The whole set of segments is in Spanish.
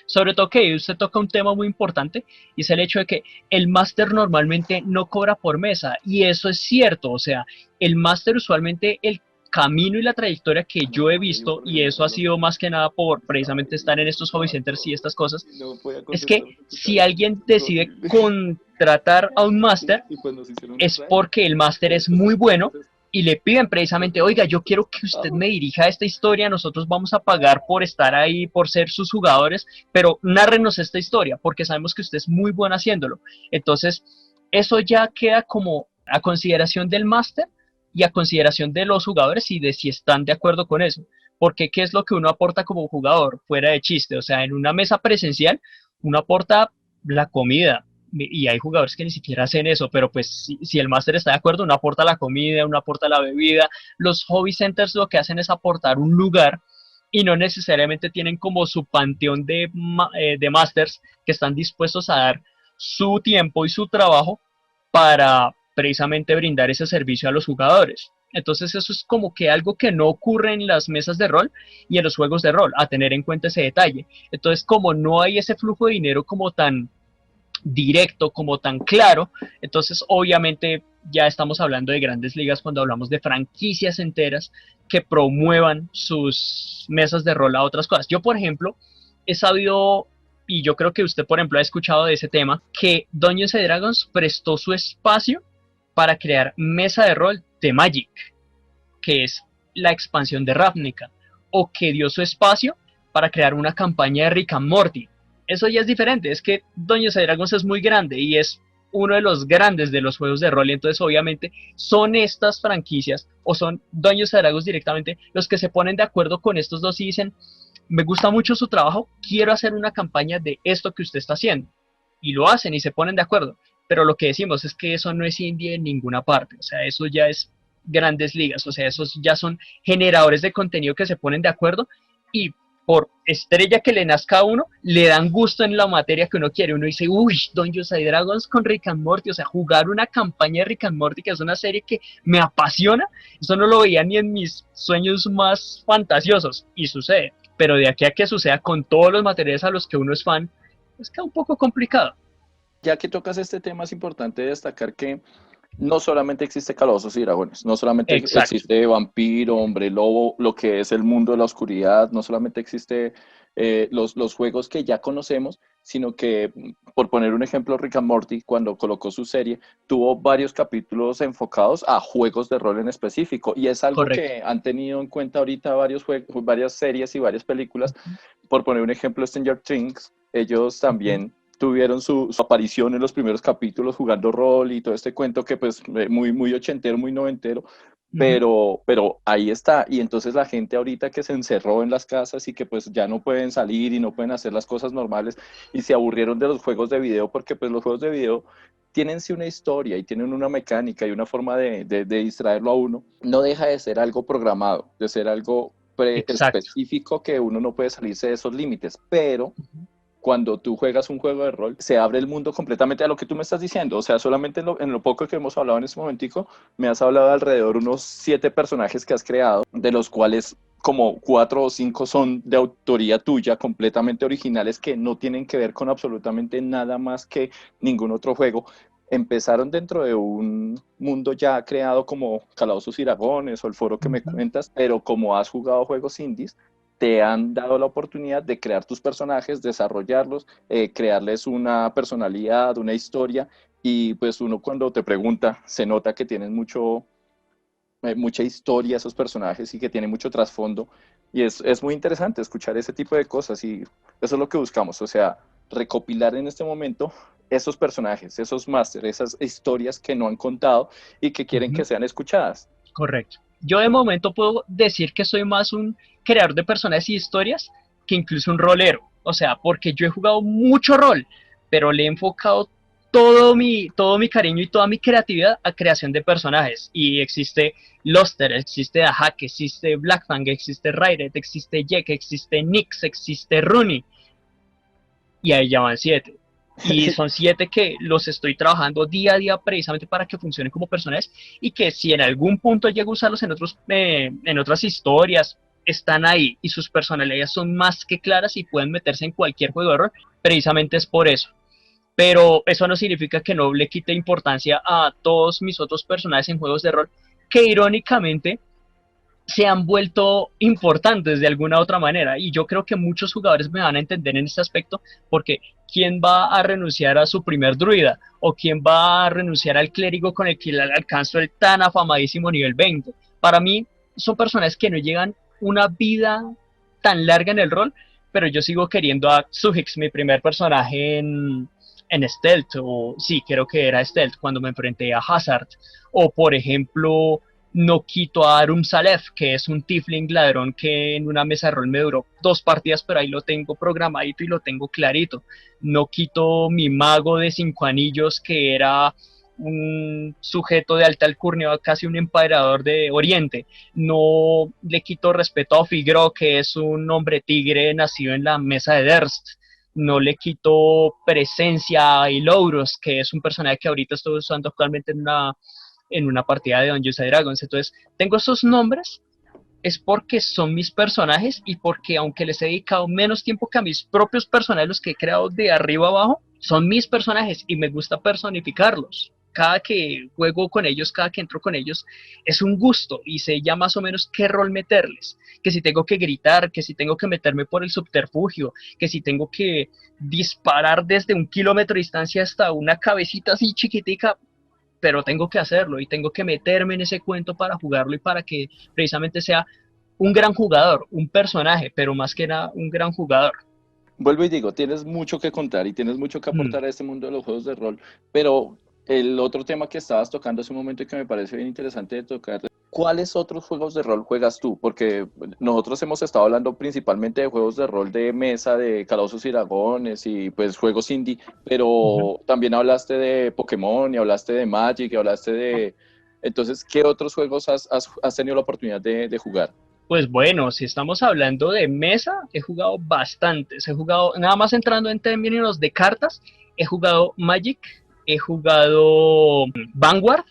Sobre todo que usted toca un tema muy importante y es el hecho de que el máster normalmente no cobra por mesa y eso es cierto, o sea, el máster usualmente el camino y la trayectoria que yo he No, le digo visto, por y teléfono, eso ha lo que sido más que nada por estaba precisamente ahí estar en mirando estos hobby centers y cuadros estas cosas, y no podía es que contestar porque estaba si ahí alguien es decide horrible. contratar a un máster, Y cuando se hicieron es Israel, porque el máster es después muy bueno entonces y le piden los precisamente, oiga, demás yo quiero que usted me estaban. dirija esta historia, nosotros vamos a pagar por estar ahí, por ser sus jugadores, pero nárrenos esta historia, porque sabemos que usted es muy bueno haciéndolo. Entonces, eso ya queda como a consideración del máster y a consideración de los jugadores y de si están de acuerdo con eso. Porque qué es lo que uno aporta como jugador, fuera de chiste, o sea, en una mesa presencial, uno aporta la comida, y hay jugadores que ni siquiera hacen eso, pero pues si el máster está de acuerdo, uno aporta la comida, uno aporta la bebida. Los hobby centers lo que hacen es aportar un lugar y no necesariamente tienen como su panteón de masters que están dispuestos a dar su tiempo y su trabajo para precisamente brindar ese servicio a los jugadores. Entonces eso es como que algo que no ocurre en las mesas de rol y en los juegos de rol, a tener en cuenta ese detalle. Entonces como no hay ese flujo de dinero como tan directo, como tan claro, entonces obviamente ya estamos hablando de grandes ligas cuando hablamos de franquicias enteras que promuevan sus mesas de rol a otras cosas. Yo, por ejemplo, he sabido, y yo creo que usted, por ejemplo, ha escuchado de ese tema, que Dungeons and Dragons prestó su espacio para crear mesa de rol de Magic, que es la expansión de Ravnica, o que dio su espacio para crear una campaña de Rick and Morty. Eso ya es diferente, es que Dungeons and Dragons es muy grande y es uno de los grandes de los juegos de rol, y entonces obviamente son estas franquicias o son Dungeons and Dragons directamente los que se ponen de acuerdo con estos dos y dicen, me gusta mucho su trabajo, quiero hacer una campaña de esto que usted está haciendo. Y lo hacen y se ponen de acuerdo. Pero lo que decimos es que eso no es indie en ninguna parte. O sea, eso ya es grandes ligas. O sea, esos ya son generadores de contenido que se ponen de acuerdo y por estrella que le nazca a uno, le dan gusto en la materia que uno quiere. Uno dice, uy, Dungeons and Dragons con Rick and Morty, o sea, jugar una campaña de Rick and Morty, que es una serie que me apasiona, eso no lo veía ni en mis sueños más fantasiosos, y sucede. Pero de aquí a que suceda con todos los materiales a los que uno es fan, es que es un poco complicado. Ya que tocas este tema, es importante destacar que no solamente existe Calabozos y Dragones, no solamente Exacto, existe Vampiro, Hombre Lobo, lo que es el mundo de la oscuridad, no solamente existe los juegos que ya conocemos, sino que, por poner un ejemplo, Rick and Morty, cuando colocó su serie, tuvo varios capítulos enfocados a juegos de rol en específico, y es algo correcto. que han tenido en cuenta ahorita varias series y varias películas. Por poner un ejemplo, Stranger Things, ellos también tuvieron su aparición en los primeros capítulos jugando rol y todo este cuento que pues muy, muy ochentero, muy noventero, pero ahí está. Y entonces la gente ahorita que se encerró en las casas y que pues ya no pueden salir y no pueden hacer las cosas normales y se aburrieron de los juegos de video, porque pues los juegos de video tienen sí una historia y tienen una mecánica y una forma de distraerlo a uno, no deja de ser algo programado, de ser algo Exacto. específico que uno no puede salirse de esos límites, pero cuando tú juegas un juego de rol, se abre el mundo completamente a lo que tú me estás diciendo. O sea, solamente en lo poco que hemos hablado en este momentico, me has hablado de alrededor unos 7 personajes que has creado, de los cuales como 4 o 5 son de autoría tuya, completamente originales, que no tienen que ver con absolutamente nada más que ningún otro juego. Empezaron dentro de un mundo ya creado como Calabozos y Dragones o el foro que me cuentas, pero como has jugado juegos indies, te han dado la oportunidad de crear tus personajes, desarrollarlos, crearles una personalidad, una historia, y pues uno cuando te pregunta, se nota que tienen mucha historia esos personajes y que tienen mucho trasfondo, y es muy interesante escuchar ese tipo de cosas, y eso es lo que buscamos, o sea, recopilar en este momento esos personajes, esos másteres, esas historias que no han contado y que quieren que sean escuchadas. Correcto. Yo de momento puedo decir que soy más un creador de personajes y historias que incluso un rolero. O sea, porque yo he jugado mucho rol, pero le he enfocado todo mi cariño y toda mi creatividad a creación de personajes. Y existe Luster, existe Ahak, existe Blackfang, existe Raidet, existe Jack, existe Nyx, existe Rooney. Y ahí ya van 7. Y son 7 que los estoy trabajando día a día precisamente para que funcionen como personajes y que si en algún punto llego a usarlos en otras historias están ahí y sus personalidades son más que claras y pueden meterse en cualquier juego de rol, precisamente es por eso. Pero eso no significa que no le quite importancia a todos mis otros personajes en juegos de rol, que irónicamente se han vuelto importantes de alguna otra manera. Y yo creo que muchos jugadores me van a entender en este aspecto, porque ¿quién va a renunciar a su primer druida? ¿O quién va a renunciar al clérigo con el que alcanzó el tan afamadísimo nivel 20? Para mí son personajes que no llegan una vida tan larga en el rol, pero yo sigo queriendo a Xujix, mi primer personaje en Stealth, o sí, creo que era Stealth, cuando me enfrenté a Hazard, o por ejemplo, no quito a Arum Salef, que es un tiefling ladrón que en una mesa de rol me duró 2 partidas, pero ahí lo tengo programadito y lo tengo clarito. No quito mi mago de 5 anillos, que era un sujeto de alta alcurnia, casi un emperador de Oriente. No le quito respeto a Figro, que es un hombre tigre nacido en la mesa de Durst. No le quito presencia a Ilouros, que es un personaje que ahorita estoy usando actualmente en una partida de Dungeons and Dragons. Entonces, tengo esos nombres, es porque son mis personajes y porque aunque les he dedicado menos tiempo que a mis propios personajes, los que he creado de arriba abajo, son mis personajes y me gusta personificarlos. Cada que juego con ellos, cada que entro con ellos, es un gusto y sé ya más o menos qué rol meterles. Que si tengo que gritar, que si tengo que meterme por el subterfugio, que si tengo que disparar desde 1 kilómetro de distancia hasta una cabecita así chiquitica, pero tengo que hacerlo y tengo que meterme en ese cuento para jugarlo y para que precisamente sea un gran jugador, un personaje, pero más que nada un gran jugador. Vuelvo y digo, tienes mucho que contar y tienes mucho que Mm. aportar a este mundo de los juegos de rol, pero el otro tema que estabas tocando hace un momento y que me parece bien interesante de tocar, ¿cuáles otros juegos de rol juegas tú? Porque nosotros hemos estado hablando principalmente de juegos de rol de mesa, de Calabozos y Dragones y pues juegos indie, Ujú. pero también hablaste de Pokémon y hablaste de Magic y hablaste de... Entonces, ¿qué otros juegos has tenido la oportunidad de jugar? Pues bueno, si estamos hablando de mesa, he jugado bastantes. He jugado, nada más entrando en términos de cartas, he jugado Magic, he jugado Vanguard,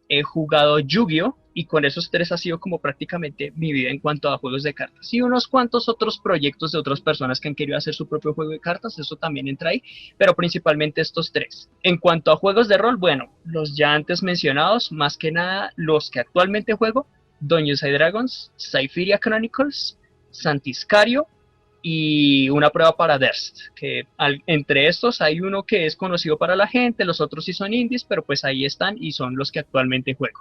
he jugado Yu-Gi-Oh! Y con esos 3 ha sido como prácticamente mi vida en cuanto a juegos de cartas. Y unos cuantos otros proyectos de otras personas que han querido hacer su propio juego de cartas, eso también entra ahí, pero principalmente estos 3. En cuanto a juegos de rol, bueno, los ya antes mencionados, más que nada los que actualmente juego, Dungeons and Dragons, Cypheria Chronicles, Santiscario y una prueba para Durst, que entre estos hay uno que es conocido para la gente, los otros sí son indies, pero pues ahí están y son los que actualmente juego.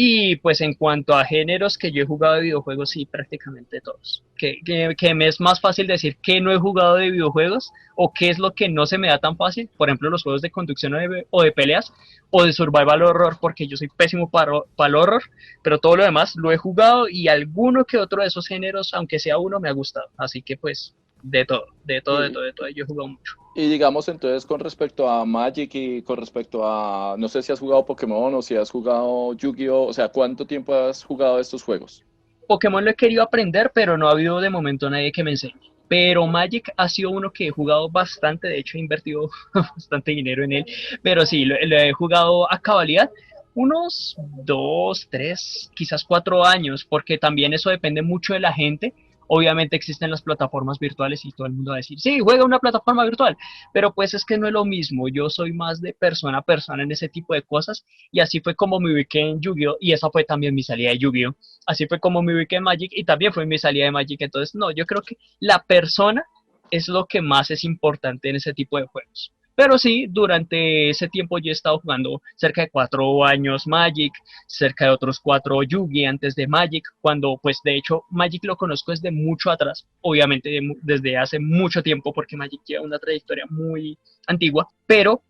Y pues en cuanto a géneros que yo he jugado de videojuegos, sí, prácticamente todos. Que me es más fácil decir que no he jugado de videojuegos o qué es lo que no se me da tan fácil. Por ejemplo, los juegos de conducción o de peleas o de survival horror, porque yo soy pésimo para el horror, pero todo lo demás lo he jugado y alguno que otro de esos géneros, aunque sea uno, me ha gustado. Así que pues de todo, de todo, de Y, todo, de todo, yo he jugado mucho. y digamos entonces con respecto a Magic y con respecto a, no sé si has jugado Pokémon o si has jugado Yu-Gi-Oh, o sea, ¿cuánto tiempo has jugado estos juegos? Pokémon lo he querido aprender, pero no ha habido de momento nadie que me enseñe. Pero Magic ha sido uno que he jugado bastante, de hecho he invertido bastante dinero en él, pero sí, lo he jugado a cabalidad, unos 2, 3, quizás 4 años, porque también eso depende mucho de la gente. Obviamente existen las plataformas virtuales y todo el mundo va a decir, sí, juega una plataforma virtual, pero pues es que no es lo mismo, yo soy más de persona a persona en ese tipo de cosas y así fue como me ubiqué en Yu-Gi-Oh! Y esa fue también mi salida de Yu-Gi-Oh! Así fue como me ubiqué en Magic y también fue mi salida de Magic. Entonces, no, yo creo que la persona es lo que más es importante en ese tipo de juegos. Pero sí, durante ese tiempo yo he estado jugando cerca de 4 años Magic, cerca de otros 4 Yugi antes de Magic, cuando pues de hecho Magic lo conozco desde mucho atrás, obviamente desde hace mucho tiempo porque Magic lleva una trayectoria muy antigua, pero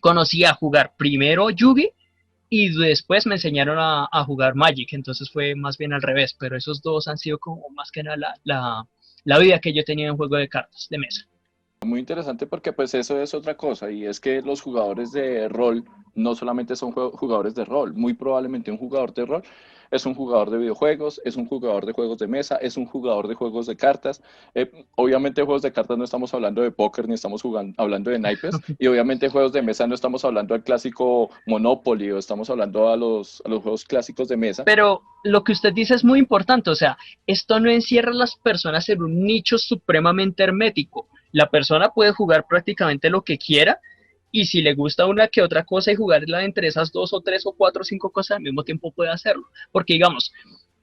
conocí a jugar primero Yugi y después me enseñaron a jugar Magic, entonces fue más bien al revés, pero esos dos han sido como más que nada la vida que yo tenía en juego de cartas de mesa. Muy interesante porque pues eso es otra cosa y es que los jugadores de rol no solamente son jugadores de rol, muy probablemente un jugador de rol es un jugador de videojuegos, es un jugador de juegos de mesa, es un jugador de juegos de cartas. Obviamente juegos de cartas no estamos hablando de póker ni estamos hablando de naipes y obviamente juegos de mesa no estamos hablando del clásico Monopoly o estamos hablando a los juegos clásicos de mesa. Pero lo que usted dice es muy importante, o sea, esto no encierra a las personas en un nicho supremamente hermético. La persona puede jugar prácticamente lo que quiera y si le gusta una que otra cosa y jugarla entre esas dos o tres o cuatro o cinco cosas al mismo tiempo puede hacerlo. Porque digamos,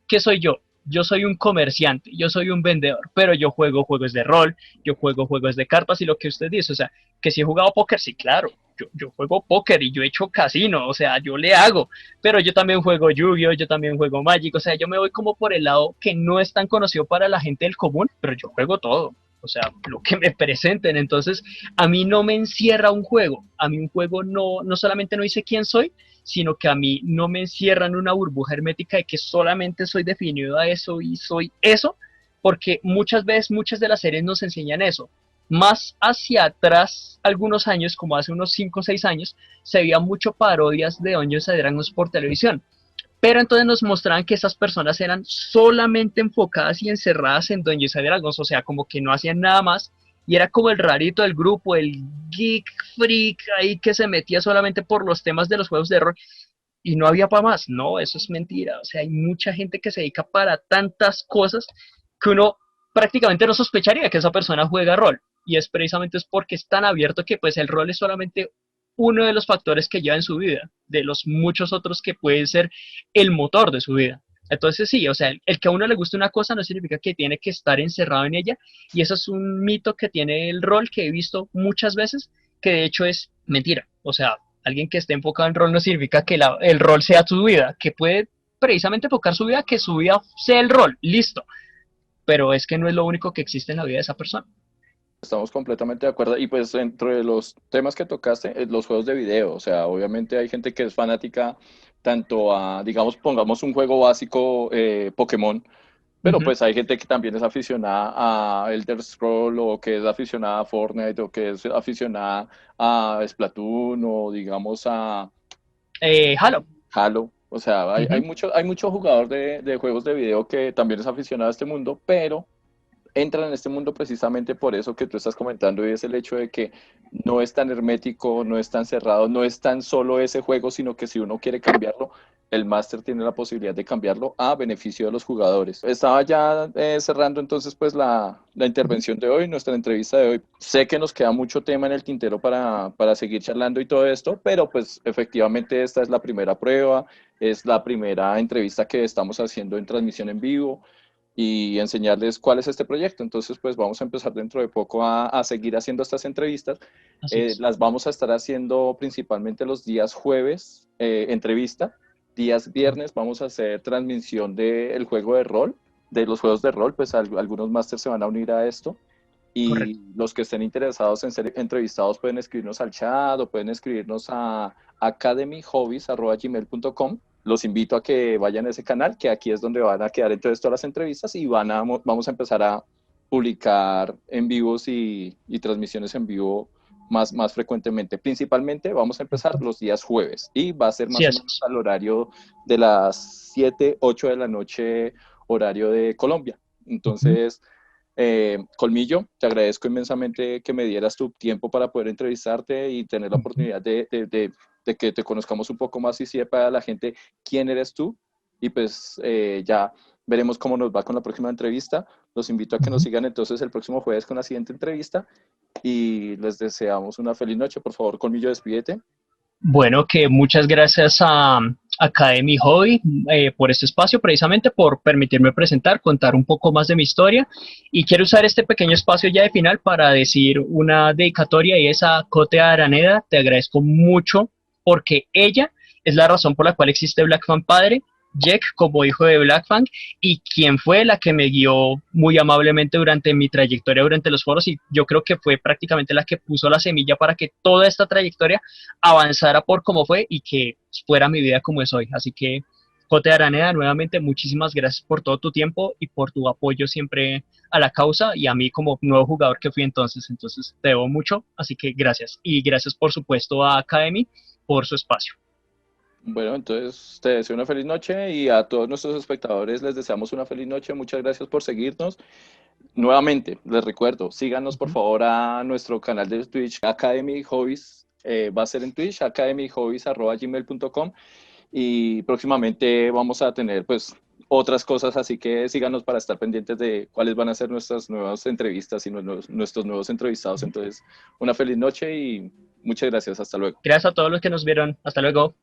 ¿qué soy yo? Yo soy un comerciante, yo soy un vendedor, pero yo juego juegos de rol, yo juego juegos de cartas y lo que usted dice, o sea, que si he jugado póker, sí, claro, yo juego póker y yo he hecho casino, o sea, yo le hago, pero yo también juego Yu-Gi-Oh, yo también juego Magic, o sea, yo me voy como por el lado que no es tan conocido para la gente del común, pero yo juego todo, o sea, lo que me presenten, entonces a mí no me encierra un juego, a mí un juego no solamente no dice quién soy, sino que a mí no me encierra en una burbuja hermética de que solamente soy definido a eso y soy eso, porque muchas veces muchas de las series nos enseñan eso. Más hacia atrás, algunos años, como hace unos 5 o 6 años, se veían mucho parodias de Dungeons and Dragons por televisión. Pero entonces nos mostraban que esas personas eran solamente enfocadas y encerradas en Dungeons and Dragons, o sea, como que no hacían nada más, y era como el rarito del grupo, el geek freak ahí que se metía solamente por los temas de los juegos de rol, y no había para más. No, eso es mentira, o sea, hay mucha gente que se dedica para tantas cosas que uno prácticamente no sospecharía que esa persona juega rol, y es precisamente es porque es tan abierto que pues el rol es solamente uno de los factores que lleva en su vida, de los muchos otros que pueden ser el motor de su vida. Entonces sí, o sea, el que a uno le guste una cosa no significa que tiene que estar encerrado en ella, y eso es un mito que tiene el rol que he visto muchas veces, que de hecho es mentira. O sea, alguien que esté enfocado en rol no significa que el rol sea su vida, que puede precisamente enfocar su vida, que su vida sea el rol, listo, pero es que no es lo único que existe en la vida de esa persona. Estamos completamente de acuerdo. Y pues entre los temas que tocaste, los juegos de video, o sea, obviamente hay gente que es fanática tanto a, digamos, pongamos un juego básico, Pokémon, pero Ujú. pues hay gente que también es aficionada a Elder Scroll o que es aficionada a Fortnite o que es aficionada a Splatoon o digamos a Halo. Halo. O sea, Ujú. hay mucho jugador de juegos de video que también es aficionado a este mundo, pero entran en este mundo precisamente por eso que tú estás comentando y es el hecho de que no es tan hermético, no es tan cerrado, no es tan solo ese juego, sino que si uno quiere cambiarlo, el máster tiene la posibilidad de cambiarlo a beneficio de los jugadores. Estaba ya cerrando entonces pues la Ujú. intervención de hoy, nuestra entrevista de hoy. Sé que nos queda mucho tema en el tintero para seguir charlando y todo esto, pero pues efectivamente esta es la primera prueba, es la primera entrevista que estamos haciendo en transmisión en vivo y enseñarles cuál es este proyecto. Entonces, pues vamos a empezar dentro de poco a seguir haciendo estas entrevistas. Así es. Las vamos a estar haciendo principalmente los días jueves, entrevista. Días viernes vamos a hacer transmisión del juego de rol, de los juegos de rol, pues algunos másters se van a unir a esto. Correcto. Y los que estén interesados en ser entrevistados pueden escribirnos al chat o pueden escribirnos a academyhobbies@gmail.com. Los invito a que vayan a ese canal, que aquí es donde van a quedar entonces todas las entrevistas y vamos a empezar a publicar en vivos y transmisiones en vivo más frecuentemente. Principalmente vamos a empezar los días jueves y va a ser Sí, más o así menos es. al horario de las 7 8 de la noche, horario de Colombia. Ujú. Entonces, Colmillo, te agradezco inmensamente que me dieras tu tiempo para poder entrevistarte y tener la Ujú. oportunidad de que te conozcamos un poco más y sepa la gente quién eres tú. Y pues ya veremos cómo nos va con la próxima entrevista. Los invito a que nos Ujú. sigan entonces el próximo jueves con la siguiente entrevista y les deseamos una feliz noche. Por favor, Colmillo, despídete. Bueno, que muchas gracias a Academy Hobby por este espacio, precisamente por permitirme presentar, contar un poco más de mi historia. Y quiero usar este pequeño espacio ya de final para decir una dedicatoria y es a Cote Araneda. Te agradezco mucho porque ella es la razón por la cual existe Black Fan Padre, Jack como hijo de Black Fang y quien fue la que me guió muy amablemente durante mi trayectoria durante los foros y yo creo que fue prácticamente la que puso la semilla para que toda esta trayectoria avanzara por como fue y que fuera mi vida como es hoy. Así que J. Araneda, nuevamente muchísimas gracias por todo tu tiempo y por tu apoyo siempre a la causa y a mí como nuevo jugador que fui entonces te debo mucho, así que gracias. Y gracias por supuesto a Academy por su espacio. Bueno, entonces te deseo una feliz noche y a todos nuestros espectadores les deseamos una feliz noche. Muchas gracias por seguirnos. Nuevamente, les recuerdo, síganos por Ujú. favor a nuestro canal de Twitch, Academy Hobbies. Va a ser en Twitch, academyhobbies@gmail.com y próximamente vamos a tener pues otras cosas, así que síganos para estar pendientes de cuáles van a ser nuestras nuevas entrevistas y nuestros nuevos entrevistados. Entonces, una feliz noche y muchas gracias. Hasta luego. Gracias a todos los que nos vieron. Hasta luego.